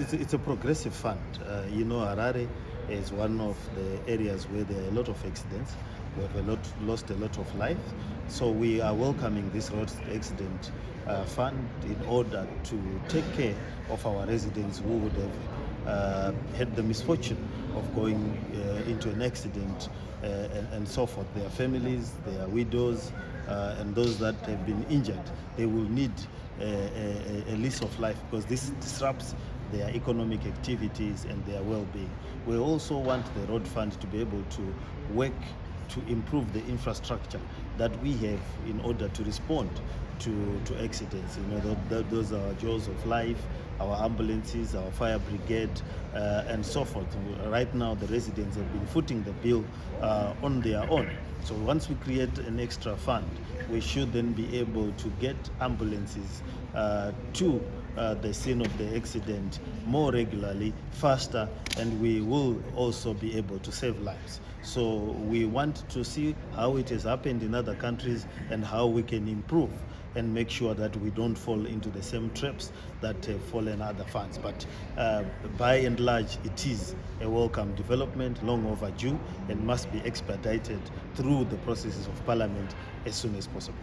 It's a progressive fund. Harare is one of the areas where there are a lot of accidents. We have lost a lot of life. So we are welcoming this road accident fund in order to take care of our residents who would have had the misfortune of going into an accident and so forth. Their families, their widows, and those that have been injured, they will need a lease of life because this disrupts their economic activities and their well-being. We also want the road fund to be able to work to improve the infrastructure that we have in order to respond to accidents. Those are our jaws of life, our ambulances, our fire brigade, and so forth. Right now, the residents have been footing the bill on their own. So once we create an extra fund, we should then be able to get ambulances to the scene of the accident more regularly, faster, and we will also be able to save lives. So we want to see how it has happened in other countries and how we can improve and make sure that we don't fall into the same traps that have fallen other funds. But by and large, it is a welcome development, long overdue, and must be expedited through the processes of Parliament as soon as possible.